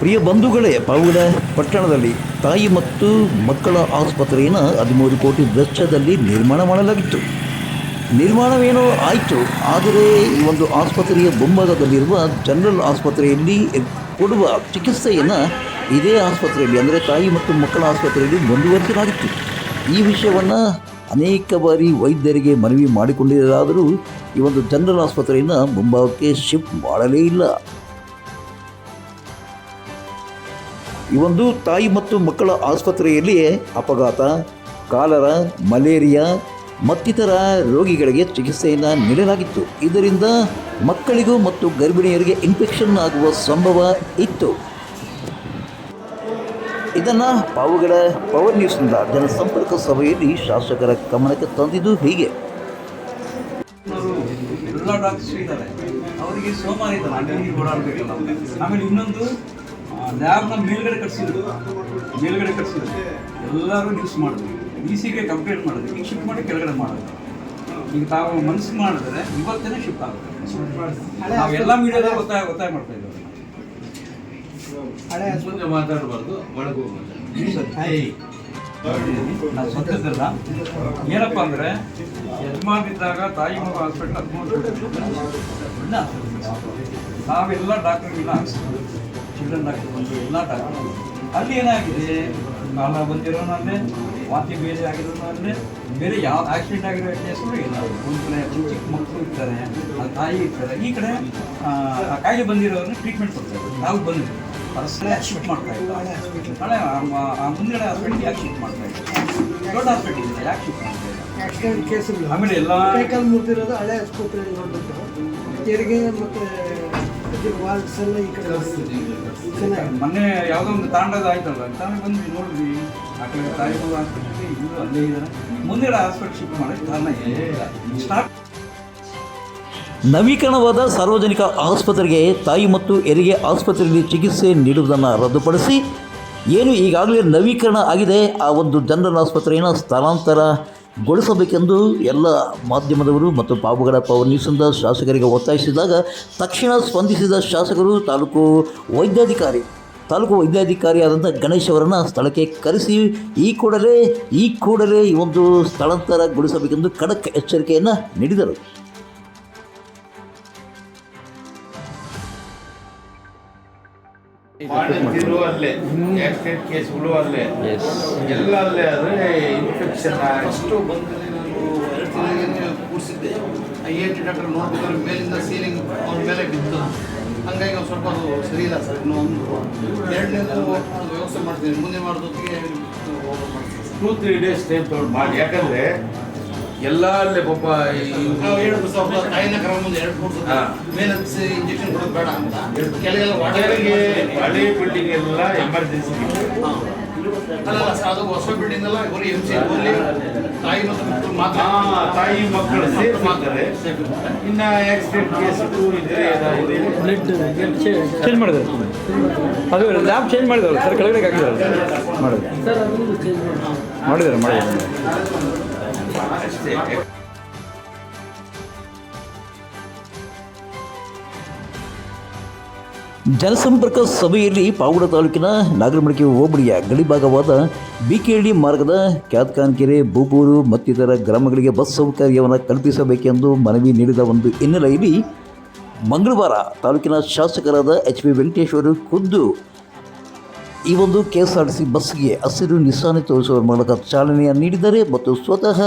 ಪ್ರಿಯ ಬಂಧುಗಳೇ, ಪಾವಗಡ ಪಟ್ಟಣದಲ್ಲಿ ತಾಯಿ ಮತ್ತು ಮಕ್ಕಳ ಆಸ್ಪತ್ರೆಯನ್ನು 13 ಕೋಟಿ ವೆಚ್ಚದಲ್ಲಿ ನಿರ್ಮಾಣ ಮಾಡಲಾಗಿತ್ತು. ನಿರ್ಮಾಣವೇನೋ ಆಯಿತು, ಆದರೆ ಈ ಒಂದು ಆಸ್ಪತ್ರೆಯ ಮುಂಭಾಗದಲ್ಲಿರುವ ಜನರಲ್ ಆಸ್ಪತ್ರೆಯಲ್ಲಿ ಕೊಡುವ ಚಿಕಿತ್ಸೆಯನ್ನು ಇದೇ ಆಸ್ಪತ್ರೆಯಲ್ಲಿ, ಅಂದರೆ ತಾಯಿ ಮತ್ತು ಮಕ್ಕಳ ಆಸ್ಪತ್ರೆಯಲ್ಲಿ ಮುಂದುವರಿಸಲಾಗಿತ್ತು. ಈ ವಿಷಯವನ್ನು ಅನೇಕ ಬಾರಿ ವೈದ್ಯರಿಗೆ ಮನವಿ ಮಾಡಿಕೊಂಡಿದ್ದಾದರೂ ಈ ಒಂದು ಜನರಲ್ ಆಸ್ಪತ್ರೆಯನ್ನು ಮುಂಭಾಗಕ್ಕೆ ಶಿಫ್ಟ್ ಮಾಡಲೇ ಇಲ್ಲ. ಈ ಒಂದು ತಾಯಿ ಮತ್ತು ಮಕ್ಕಳ ಆಸ್ಪತ್ರೆಯಲ್ಲಿ ಅಪಘಾತ, ಕಾಲರ, ಮಲೇರಿಯಾ ಮತ್ತಿತರ ರೋಗಿಗಳಿಗೆ ಚಿಕಿತ್ಸೆಯನ್ನು ನೀಡಲಾಗಿತ್ತು. ಇದರಿಂದ ಮಕ್ಕಳಿಗೂ ಮತ್ತು ಗರ್ಭಿಣಿಯರಿಗೆ ಇನ್ಫೆಕ್ಷನ್ ಆಗುವ ಸಂಭವ ಇತ್ತು. ಇದನ್ನು ಪಾವಗಡ ಪವರ್ ನ್ಯೂಸ್ನಿಂದ ಜನಸಂಪರ್ಕ ಸಭೆಯಲ್ಲಿ ಶಾಸಕರ ಗಮನಕ್ಕೆ ತಂದಿದ್ದು ಹೀಗೆ. ಎಲ್ಲ ಡಾಕ್ಟರ್ಸ್ ಇದ್ದಾರೆ, ಅವರಿಗೆ ಸೋಮವಾರ ಇದ್ದಾರೆ, ಓಡಾಡಬೇಕಲ್ಲ. ಆಮೇಲೆ ಇನ್ನೊಂದು ಲ್ಯಾಬ್ನ ಮೇಲ್ಗಡೆ ಕಟ್ಸಿದ್ರು ಎಲ್ಲರೂ ನ್ಯೂಸ್ ಮಾಡಿದ್ರು, ಡಿಸಿಗೆ ಕಂಪ್ಲೇಂಟ್ ಮಾಡಿದ್ರು. ಈಗ ಶಿಫ್ಟ್ ಮಾಡಿ ಕೆಳಗಡೆ ಮಾಡೋದು. ಈಗ ತಾವು ಮನಸ್ಸು ಮಾಡಿದ್ರೆ ಇವತ್ತೇ ಶಿಫ್ಟ್ ಆಗುತ್ತೆ. ನಾವೆಲ್ಲ ಮೀಡಿಯಾದಲ್ಲಿ ಒತ್ತಾಯ ಮಾಡ್ತಾ ಇದ್ದೇವೆ. ಮುಂದೆ ಮಾತಾಡಬಾರ್ದು, ನಾವು ಸ್ವಂತದ್ದಲ್ಲ. ಏನಪ್ಪ ಅಂದರೆ ಯಜಮಾನಿದ್ದಾಗ ತಾಯಿ ಮಗು ಹಾಸ್ಪಿಟಲ್ 13 ನಾವೆಲ್ಲ ಡಾಕ್ಟರ್ಗೆಲ್ಲ ಹಾಕ್ಸಿದ್ವಿ. ಚಿಲ್ಡ್ರನ್ ಡಾಕ್ಟರ್ ಬಂದು ಎಲ್ಲ ಡಾಕ್ಟರ್ ಅಲ್ಲಿ ಏನಾಗಿದೆ, ಕಾಲ ಬಂದಿರೋನಲ್ಲೇ, ವಾಂತಿ ಬೇರೆ ಆಗಿರೋನಲ್ಲೇ, ಬೇರೆ ಯಾವ ಆಕ್ಸಿಡೆಂಟ್ ಆಗಿರೋ ಕೇಸ್ಗಳು ಇಲ್ಲ. ಒಂದು ಕಡೆ ಚಿಕ್ಕ ಮಕ್ಕಳು ಇರ್ತಾರೆ, ತಾಯಿ ಇರ್ತಾರೆ, ಈ ಕಡೆ ಕಾಯಿಲೆ ಬಂದಿರೋರನ್ನ ಟ್ರೀಟ್ಮೆಂಟ್ ಕೊಡ್ತಾರೆ. ನಾವು ಬಂದ್ವಿ ಪರ್ಸನಲ್ ಶಿಫ್ಟ್ ಮಾಡ್ತಾ ಇದ್ದ ಹಳೆ ಮುಂದಿನ ಹಾಸ್ಪಿಟಲ್ ಯಾಕೆ ಶಿಫ್ಟ್ ಮಾಡ್ತಾ ಇದ್ದ, ದೊಡ್ಡ ಹಾಸ್ಪಿಟಲ್ ಇಲ್ಲ ಯಾಕೆ ಶಿಫ್ಟ್ ಮಾಡ್ತಾ ಇದ್ದ. ಆಕ್ಸಿಡೆಂಟ್ ಕೇಸ್ ಆಮೇಲೆ ಎಲ್ಲ ಕೈಕಾಲು ಮುರಿದಿರೋದು ಹಳೆ ಆಸ್ಪತ್ರೆಯಲ್ಲಿ ನೋಡ್ಬಿಟ್ಟು ತೆರಿಗೆ ಮತ್ತು ವಾಲ್ಸ್ ಎಲ್ಲ ಈ ಕಡೆ ಮೊನ್ನೆ ಯಾವುದೋ ಒಂದು ತಾಂಡದ ಆಯ್ತಲ್ಲ, ತಾಂಡ ಬಂದ್ವಿ ನೋಡಿದ್ವಿ. ಆ ಕಡೆ ತಾಯಿ ಮಗು ಹಾಸ್ಪಿಟಲ್ಗೆ ಇಲ್ಲೂ ಅಲ್ಲೇ ಇದ್ದಾರೆ. ಮುಂದೆ ಹಾಸ್ಪಿಟಲ್ ಶಿಫ್ಟ್ ಮಾಡೋಕ್ಕೆ ಕಾರಣ ಸ್ಟಾರ್ಟ್. ನವೀಕರಣವಾದ ಸಾರ್ವಜನಿಕ ಆಸ್ಪತ್ರೆಗೆ ತಾಯಿ ಮತ್ತು ಹೆರಿಗೆ ಆಸ್ಪತ್ರೆಯಲ್ಲಿ ಚಿಕಿತ್ಸೆ ನೀಡುವುದನ್ನು ರದ್ದುಪಡಿಸಿ ಏನು ಈಗಾಗಲೇ ನವೀಕರಣ ಆಗಿದೆ ಆ ಒಂದು ಜನರಲ್ ಆಸ್ಪತ್ರೆಯನ್ನು ಸ್ಥಳಾಂತರಗೊಳಿಸಬೇಕೆಂದು ಎಲ್ಲ ಮಾಧ್ಯಮದವರು ಮತ್ತು ಪಾವಗಡ ಪವರ್ ನ್ಯೂಸ್ನಿಂದ ಶಾಸಕರಿಗೆ ಒತ್ತಾಯಿಸಿದಾಗ ತಕ್ಷಣ ಸ್ಪಂದಿಸಿದ ಶಾಸಕರು ತಾಲೂಕು ವೈದ್ಯಾಧಿಕಾರಿಯಾದಂಥ ಗಣೇಶ್ ಅವರನ್ನು ಸ್ಥಳಕ್ಕೆ ಕರೆಸಿ ಈ ಕೂಡಲೇ ಈ ಒಂದು ಸ್ಥಳಾಂತರಗೊಳಿಸಬೇಕೆಂದು ಖಡಕ್ ಎಚ್ಚರಿಕೆಯನ್ನು ನೀಡಿದರು. ಅಲ್ಲೇ ಆಕ್ಸಿಡೆಂಟ್ ಕೇಸ್ಗಳು ಅಲ್ಲೇ ಎಲ್ಲ ಅಲ್ಲೇ ಆದರೆ ಇನ್ಫೆಕ್ಷನ್ ಅಷ್ಟು ಬಂದು ಕೂರಿಸಿದ್ದೆ. AT ಡಾಕ್ಟರ್ ನೋಡ್ಬೇಕಾದ್ರೆ ಮೇಲಿಂದ ಸೀಲಿಂಗ್ ಅವ್ರ ಮೇಲೆ ಬಿತ್ತು. ಹಂಗಾಗಿ ಒಂದು ಸ್ವಲ್ಪ ಅದು ಸರಿ ಇಲ್ಲ ಸರ್. ಇನ್ನೊಂದು ಎರಡನೇದು ವ್ಯವಸ್ಥೆ ಮಾಡ್ತೀನಿ, ಮುಂದೆ ಮಾಡೋದಕ್ಕೆ 2-3 days ಟೈಮ್ ತೊಗೊಂಡು ಮಾಡಿ. ಯಾಕಂದರೆ ಎಲ್ಲ ಅಲ್ಲೇ ಪಾಪ ಹೇಳೋದು ಸ್ವಲ್ಪ ತಾಯಿನ ಕರ ಮುಂದೆ 2-3 ಸಲ ಮೇಲೆ ಇಂಜೆಕ್ಷನ್ ಕೊಡೋದು ಬೇಡ ಅಂತ ಕೆಳಗೆಲ್ಲ ವಾಟರ್ಗೆ ಹಳೆ ಬಿಲ್ಡಿಂಗ್ ಎಲ್ಲ ಎಮರ್ಜೆನ್ಸಿ ಅಲ್ಲ ಸರ್, ಅದು ಹೊಸ ಬಿಲ್ಡಿಂಗ್ ಎಲ್ಲ ಬರೀ MC ಓನ್ಲಿ ತಾಯಿ ಮತ್ತು ಮಕ್ಕಳು ಮಾತ್ರ. ತಾಯಿ ಮಕ್ಕಳು ಸೇಫ್ ಮಾಡ್ತಾರೆ. ಇನ್ನು ಆಕ್ಸಿಡೆಂಟ್ ಕೇಸ್ ಇದ್ರೆ ಬ್ಲಡ್ ಚೇಂಜ್ ಮಾಡಿದ್ದಾರೆ, ಅದು ಲ್ಯಾಬ್ ಚೇಂಜ್ ಮಾಡಿದ್ದಾರೆ ಸರ್, ಕೆಳಗಡೆ ಹಾಕಿದ್ದಾರೆ ಮಾಡಿದ್ದಾರೆ. ಜನಸಂಪರ್ಕ ಸಭೆಯಲ್ಲಿ ಪಾವಗಡ ತಾಲೂಕಿನ ನಾಗರಮಡಿಕೆ ಹೋಬಳಿಯ ಗಡಿಭಾಗವಾದ BKD ಮಾರ್ಗದ ಕ್ಯಾತ್ಕಾನ್ಕೆರೆ, ಬೂಬೂರು ಮತ್ತಿತರ ಗ್ರಾಮಗಳಿಗೆ ಬಸ್ ಸೌಕರ್ಯವನ್ನು ಕಲ್ಪಿಸಬೇಕೆಂದು ಮನವಿ ನೀಡಿದ ಒಂದು ಹಿನ್ನೆಲೆಯಲ್ಲಿ ಮಂಗಳವಾರ ತಾಲೂಕಿನ ಶಾಸಕರಾದ HB ವೆಂಕಟೇಶ್ವರು ಖುದ್ದು ಈ ಒಂದು KSRTC ಬಸ್ಗೆ ಹಸಿರು ನಿಶಾನೆ ತೋರಿಸುವ ಮೂಲಕ ಚಾಲನೆಯನ್ನು ನೀಡಿದ್ದಾರೆ ಮತ್ತು ಸ್ವತಃ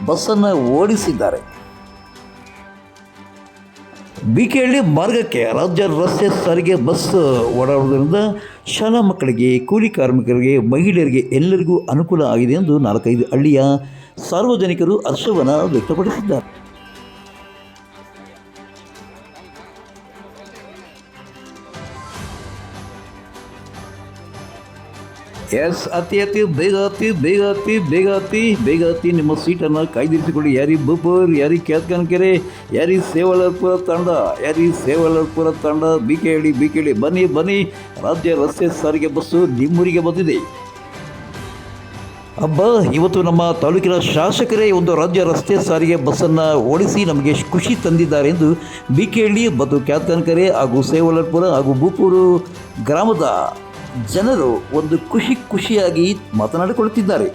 ಬಸ್ಸನ್ನು ಓಡಿಸಿದ್ದಾರೆ. BKD ಮಾರ್ಗಕ್ಕೆ ರಾಜ್ಯ ರಸ್ತೆ ಸಾರಿಗೆ ಬಸ್ ಓಡಾಡುವುದರಿಂದ ಶಾಲಾ ಮಕ್ಕಳಿಗೆ, ಕೂಲಿ ಕಾರ್ಮಿಕರಿಗೆ, ಮಹಿಳೆಯರಿಗೆ ಎಲ್ಲರಿಗೂ ಅನುಕೂಲ ಆಗಿದೆ ಎಂದು 4-5 ಹಳ್ಳಿಯ ಸಾರ್ವಜನಿಕರು ಹರ್ಷವನ್ನು ವ್ಯಕ್ತಪಡಿಸಿದ್ದಾರೆ. ಎಸ್, ಅತಿ ಬೇಗ ಹತ್ತಿ ನಿಮ್ಮ ಸೀಟನ್ನು ಕಾಯ್ದಿರಿಸಿಕೊಳ್ಳಿ. ಯಾರಿ ಬೂಪೂರ್, ಯಾರಿ ಕ್ಯಾತ್ಕಾನ್ಕೆರೆ, ಯಾರಿ ಸೇವಲಾಪುರ ತಂಡ, BKD ಬನ್ನಿ. ರಾಜ್ಯ ರಸ್ತೆ ಸಾರಿಗೆ ಬಸ್ಸು ನಿಮ್ಮೂರಿಗೆ ಬಂದಿದೆ. ಹಬ್ಬ ಇವತ್ತು ನಮ್ಮ ತಾಲೂಕಿನ ಶಾಸಕರೇ ಒಂದು ರಾಜ್ಯ ರಸ್ತೆ ಸಾರಿಗೆ ಬಸ್ಸನ್ನು ಓಡಿಸಿ ನಮಗೆ ಖುಷಿ ತಂದಿದ್ದಾರೆ ಎಂದು ಬಿಕೆಹಳ್ಳಿ ಮತ್ತು ಕ್ಯಾತನಕೆರೆ ಹಾಗೂ ಸೇವಲಪುರ ಹಾಗೂ ಬೂಪೂರು ಗ್ರಾಮದ ಜನರು ಒಂದು ಖುಷಿಯಾಗಿ ಮಾತನಾಡಿಕೊಳ್ಳುತ್ತಿದ್ದಾರೆ.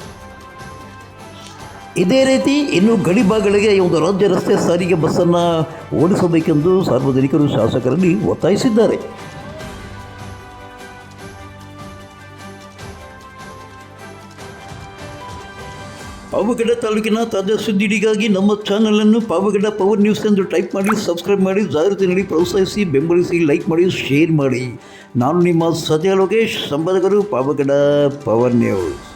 ಇದೇ ರೀತಿ ಇನ್ನು ಗಡಿ ಭಾಗಗಳಿಗೆ ಈ ಒಂದು ರಾಜ್ಯ ರಸ್ತೆ ಸಾರಿಗೆ ಬಸ್ಸನ್ನು ಓಡಿಸಬೇಕೆಂದು ಸಾರ್ವಜನಿಕರು ಶಾಸಕರಲ್ಲಿ ಒತ್ತಾಯಿಸಿದ್ದಾರೆ. ಪಾವಗಡ ತಾಲೂಕಿನ ತಾಜಾ ಸುದ್ದಿಗಳಿಗಾಗಿ ನಮ್ಮ ಚಾನಲನ್ನು ಪಾವಗಡ ಪವರ್ ನ್ಯೂಸ್ ಎಂದು ಟೈಪ್ ಮಾಡಿ, ಸಬ್ಸ್ಕ್ರೈಬ್ ಮಾಡಿ, ಜಾಗೃತಿ ನೀಡಿ, ಪ್ರೋತ್ಸಾಹಿಸಿ, ಬೆಂಬಲಿಸಿ, ಲೈಕ್ ಮಾಡಿ, ಶೇರ್ ಮಾಡಿ. ನಾನು ನಿಮ್ಮ ಸತ್ಯ ಲೋಕೇಶ್, ಸಂಪಾದಕರು, ಪಾವಗಡ ಪವರ್ ನ್ಯೂಸ್.